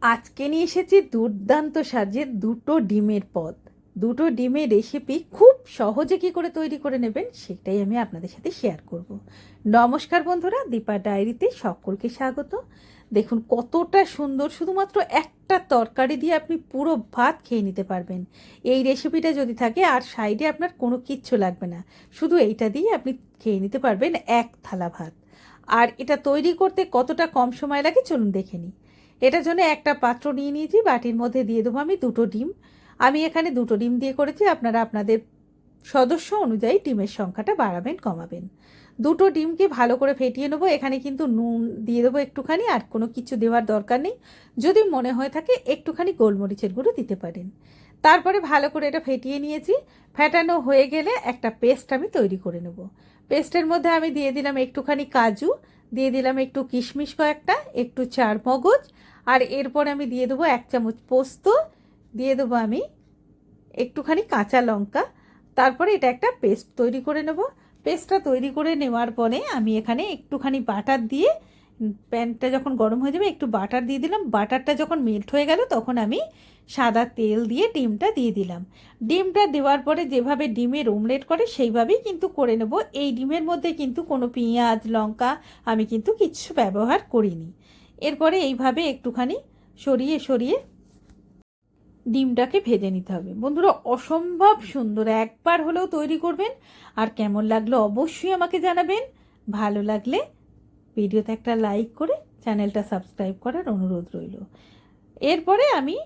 আজকে নিয়ে এসেছি দুর্দান্ত স্বাদের দুটো ডিমের পদ। দুটো ডিমের রেসিপি খুব সহজে কী করে তৈরি করে নেবেন সেটাই আমি আপনাদের সাথে শেয়ার করব। নমস্কার বন্ধুরা, দীপা ডায়েরিতে সকলকে স্বাগত। দেখুন কতটা সুন্দর, শুধুমাত্র একটা তরকারি দিয়ে আপনি পুরো ভাত খেয়ে নিতে পারবেন। এই রেসিপিটা যদি থাকে আর সাইডে আপনার কোনো কিচ্ছু লাগবে না, শুধু এইটা দিয়ে আপনি খেয়ে নিতে পারবেন এক থালা ভাত। আর এটা তৈরি করতে কতটা কম সময় লাগে চলুন দেখে নিই। এটার জন্য একটা পাত্র নিয়ে নিয়েছি, বাটির মধ্যে দিয়ে দেবো আমি দুটো ডিম। আমি এখানে দুটো ডিম দিয়ে করেছি, আপনারা আপনাদের সদস্য অনুযায়ী ডিমের সংখ্যাটা বাড়াবেন কমাবেন। দুটো ডিমকে ভালো করে ফেটিয়ে নেবো। এখানে কিন্তু নুন দিয়ে দেবো একটুখানি, আর কোনো কিছু দেওয়ার দরকার নেই। যদি মনে হয়ে থাকে একটুখানি গোলমরিচের গুঁড়ো দিতে পারেন। তারপরে ভালো করে এটা ফেটিয়ে নিয়েছি। ফেটানো হয়ে গেলে একটা পেস্ট আমি তৈরি করে নেব। পেস্টের মধ্যে আমি দিয়ে দিলাম একটুখানি কাজু, দিয়ে দিলাম একটু কিশমিশ কয়েকটা, একটু চারমগজ, আর এরপর আমি দিয়ে দেবো 1 চামচ পোস্ত, দিয়ে দেবো আমি একটুখানি কাঁচা লঙ্কা। তারপরে এটা একটা পেস্ট তৈরি করে নেব। পেস্টটা তৈরি করে নেওয়ার পরে আমি এখানে একটুখানি বাটার দিয়ে, প্যানটা যখন গরম হয়ে যাবে একটু বাটার দিয়ে দিলাম। বাটারটা যখন মেল্ট হয়ে গেল তখন আমি সাদা তেল দিয়ে ডিমটা দিয়ে দিলাম। ডিমটা দেওয়ার পরে যেভাবে ডিমের অমলেট করে সেইভাবেই কিন্তু করে নেব। এই ডিমের মধ্যে কিন্তু কোনো পেঁয়াজ লঙ্কা আমি কিন্তু কিচ্ছু ব্যবহার করিনি। এরপরে এইভাবে একটুখানি সরিয়ে সরিয়ে ডিমটাকে ভেজে নিতে হবে। বন্ধুরা অসম্ভব সুন্দর, একবার হলেও তৈরি করবেন। আর কেমন লাগলো অবশ্যই আমাকে জানাবেন। ভালো লাগলে ভিডিওতে একটা লাইক করে চ্যানেলটা সাবস্ক্রাইব করার অনুরোধ রইল। এরপরে আমি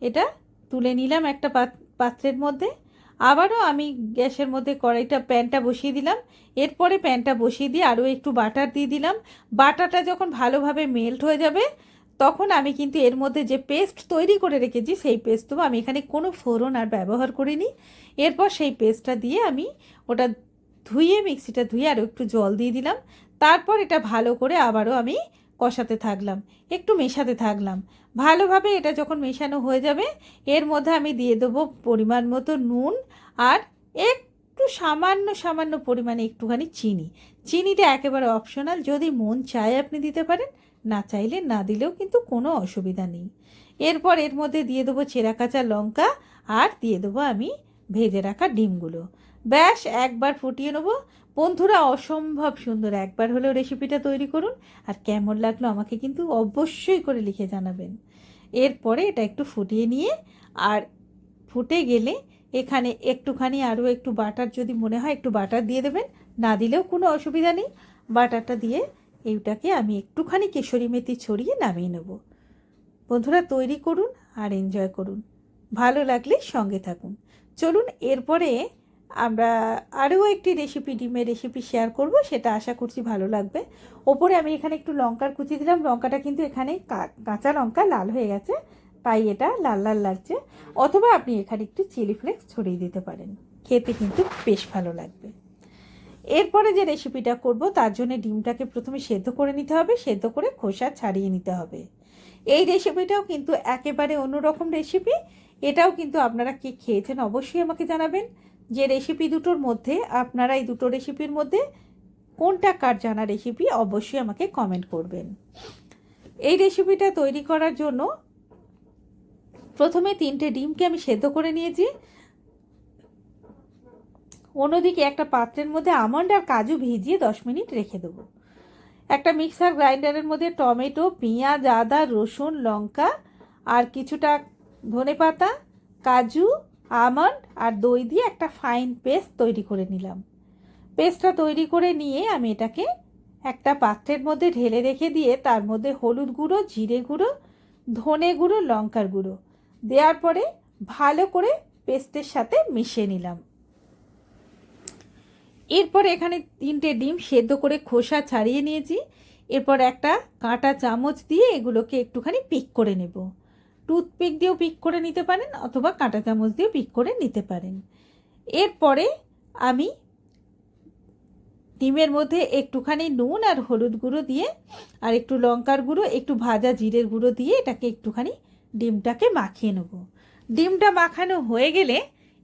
এটা তুলে নিলাম একটা পাত্রের মধ্যে। আবারও আমি গ্যাসের মধ্যে প্যানটা বসিয়ে দিলাম। এরপরে প্যানটা বসিয়ে দিয়ে আরও একটু বাটার দিয়ে দিলাম। বাটারটা যখন ভালোভাবে মেল্ট হয়ে যাবে তখন আমি কিন্তু এর মধ্যে যে পেস্ট তৈরি করে রেখেছি সেই পেস্ট দেবো। আমি এখানে কোনো ফোড়ন আর ব্যবহার করিনি। এরপর সেই পেস্টটা দিয়ে আমি ওটা মিক্সিটা ধুয়ে আরও একটু জল দিয়ে দিলাম। তারপর এটা ভালো করে আবারও আমি কষাতে থাকলাম, একটু মেশাতে থাকলাম। ভালোভাবে এটা যখন মেশানো হয়ে যাবে এর মধ্যে আমি দিয়ে দেবো পরিমাণ মতো নুন, আর একটু সামান্য সামান্য পরিমাণে একটুখানি চিনি। চিনিটা একেবারে অপশনাল, যদি মন চায় আপনি দিতে পারেন, না চাইলে না দিলেও কিন্তু কোনো অসুবিধা নেই। এরপর এর মধ্যে দিয়ে দেবো চেরা কাঁচা লঙ্কা, আর দিয়ে দেবো আমি ভেজে রাখা ডিমগুলো। ব্যাস একবার ফুটিয়ে নেবো। বন্ধুরা অসম্ভব সুন্দর, একবার হলেও রেসিপিটা তৈরি করুন। আর কেমন লাগলো আমাকে কিন্তু অবশ্যই করে লিখে জানাবেন। এরপরে এটা একটু ফুটিয়ে নিয়ে, আর ফুটে গেলে এখানে একটুখানি আরও একটু বাটার, যদি মনে হয় একটু বাটার দিয়ে দেবেন, না দিলেও কোনো অসুবিধা নেই। বাটারটা দিয়ে এইটাকে আমি একটুখানি কেশরি মেথি ছড়িয়ে নামিয়ে নেব। বন্ধুরা তৈরি করুন আর এনজয় করুন। ভালো লাগলে সঙ্গে থাকুন। চলুন এরপরে আমরা আরও একটি ডিমের রেসিপি শেয়ার করব, সেটা আশা করছি ভালো লাগবে। ওপরে আমি এখানে একটু লঙ্কার কুচি দিলাম। লঙ্কাটা কিন্তু এখানে কাঁচা লঙ্কা লাল হয়ে গেছে, তাই এটা লাল লাল লাগছে। অথবা আপনি এখানে একটু চিলি ফ্লেক্স ছড়িয়ে দিতে পারেন, খেতে কিন্তু বেশ ভালো লাগবে। এরপরে যে রেসিপিটা করব তার জন্য ডিমটাকে প্রথমে সেদ্ধ করে নিতে হবে, সেদ্ধ করে খোসা ছাড়িয়ে নিতে হবে। এই রেসিপিটাও কিন্তু একেবারে অন্যরকম রেসিপি। এটাও কিন্তু আপনারা কি খেয়েছেন অবশ্যই আমাকে জানাবেন। যে রেসিপি দুটোর মধ্যে, আপনারা এই দুটো রেসিপির মধ্যে কোনটা কার জানা রেসিপি অবশ্যই আমাকে কমেন্ট করবেন। এই রেসিপিটা তৈরি করার জন্য প্রথমে 3টে ডিমকে আমি সেদ্ধ করে নিয়েছি। অন্যদিকে একটা পাত্রের মধ্যে আমন্ড আর কাজু ভিজিয়ে 10 মিনিট রেখে দেবো। একটা মিক্সার গ্রাইন্ডারের মধ্যে টমেটো, পেঁয়াজ, আদা, রসুন, লঙ্কা আর কিছুটা ধনেপাতা, কাজু, আমন্ড আর দই দিয়ে একটা ফাইন পেস্ট তৈরি করে নিলাম। পেস্টটা তৈরি করে নিয়ে আমি এটাকে একটা পাত্রের মধ্যে ঢেলে রেখে দিয়ে তার মধ্যে হলুদ গুঁড়ো, জিরে গুঁড়ো, ধনে গুঁড়ো, লঙ্কার গুঁড়ো দেওয়ার পরে ভালো করে পেস্টের সাথে মিশিয়ে নিলাম। এরপর এখানে 3টে ডিম সেদ্ধ করে খোসা ছাড়িয়ে নিয়েছি। এরপর একটা কাঁটা চামচ দিয়ে এগুলোকে একটুখানি পিক করে নেব। টুথপিক দিয়েও পিক করে নিতে পারেন, অথবা কাঁটা চামচ দিয়েও পিক করে নিতে পারেন। এরপরে আমি ডিমের মধ্যে একটুখানি নুন আর হলুদ গুঁড়ো দিয়ে, আর একটু লঙ্কার গুঁড়ো, একটু ভাজা জিরের গুঁড়ো দিয়ে এটাকে একটুখানি ডিমটাকে মাখিয়ে নেব। ডিমটা মাখানো হয়ে গেলে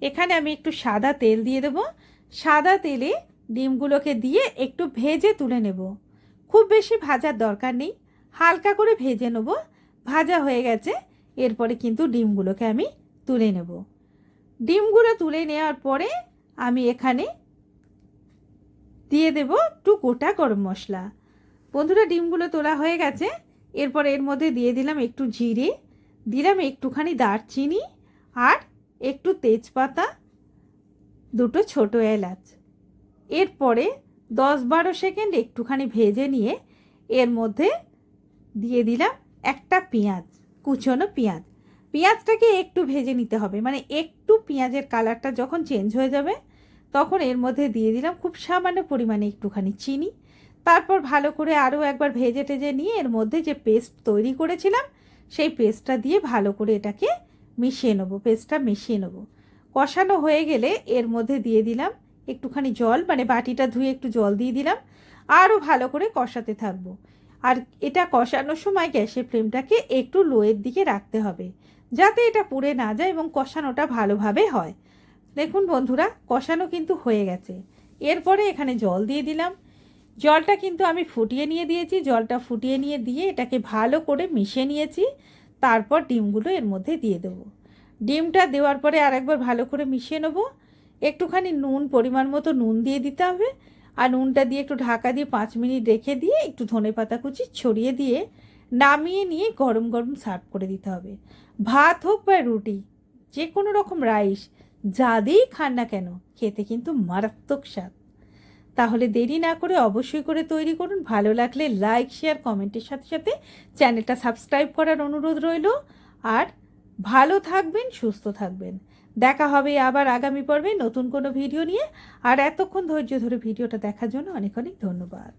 এখানে আমি একটু সাদা তেল দিয়ে দেবো। সাদা তেলে ডিমগুলোকে দিয়ে একটু ভেজে তুলে নেব। খুব বেশি ভাজার দরকার নেই, হালকা করে ভেজে নেব। ভাজা হয়ে গেছে। এরপরে কিন্তু ডিমগুলোকে আমি তুলে নেব। ডিমগুলো তুলে নেওয়ার পরে আমি এখানে দিয়ে দেব একটু গোটা গরম মশলা। বন্ধুরা, ডিমগুলো তোলা হয়ে গেছে। এরপর এর মধ্যে দিয়ে দিলাম একটু জিরে, দিলাম একটুখানি দারচিনি আর একটু তেজপাতা, দুটো ছোট এলাচ। এরপরে 10-12 সেকেন্ড একটুখানি ভেজে নিয়ে এর মধ্যে দিয়ে দিলাম একটা পেঁয়াজ, কুচনো পেঁয়াজ। পেঁয়াজটাকে একটু ভেজে নিতে হবে, মানে একটু পেঁয়াজের কালারটা যখন চেঞ্জ হয়ে যাবে তখন এর মধ্যে দিয়ে দিলাম খুব সামান্য পরিমাণে একটুখানি চিনি। তারপর ভালো করে আরও একবার ভেজে টেজে নিয়ে এর মধ্যে যে পেস্ট তৈরি করেছিলাম সেই পেস্টটা দিয়ে ভালো করে এটাকে মিশিয়ে নেবো। পেস্টটা মিশিয়ে নেবো। কষানো হয়ে গেলে এর মধ্যে দিয়ে দিলাম একটুখানি জল, মানে বাটিটা ধুয়ে একটু জল দিয়ে দিলাম। আরও ভালো করে কষাতে থাকবো। আর এটা কষানোর সময় গ্যাসের ফ্লেমটাকে একটু লোয়ের দিকে রাখতে হবে, যাতে এটা পুড়ে না যায় এবং কষানোটা ভালোভাবে হয়। দেখুন বন্ধুরা, কষানো কিন্তু হয়ে গেছে। এরপরে এখানে জল দিয়ে দিলাম। জলটা কিন্তু আমি ফুটিয়ে নিয়ে দিয়েছি। জলটা ফুটিয়ে নিয়ে দিয়ে এটাকে ভালো করে মিশিয়ে নিয়েছি। তারপর ডিমগুলো এর মধ্যে দিয়ে দেবো। ডিমটা দেওয়ার পরে আরেকবার ভালো করে মিশিয়ে নেবো। একটুখানি নুন, পরিমাণ মতো নুন দিয়ে দিতে হবে। আর নুনটা দিয়ে একটু ঢাকা দিয়ে 5 মিনিট রেখে দিয়ে একটু ধনেপাতা কুচি ছড়িয়ে দিয়ে নামিয়ে নিয়ে গরম গরম সার্ভ করে দিতে হবে। ভাত হোক বা রুটি, যে কোনো রকম রাইস, যা দিয়েই খান না কেন, খেতে কিন্তু মারাত্মক স্বাদ। তাহলে দেরি না করে অবশ্যই করে তৈরি করুন। ভালো লাগলে লাইক, শেয়ার, কমেন্টের সাথে সাথে চ্যানেলটা সাবস্ক্রাইব করার অনুরোধ রইল। আর ভালো থাকবেন, সুস্থ থাকবেন। দেখা হবে আবার আগামী পর্বে নতুন কোনো ভিডিও নিয়ে। আর এতক্ষণ ধৈর্য ধরে ভিডিওটা দেখার জন্য অনেক অনেক ধন্যবাদ।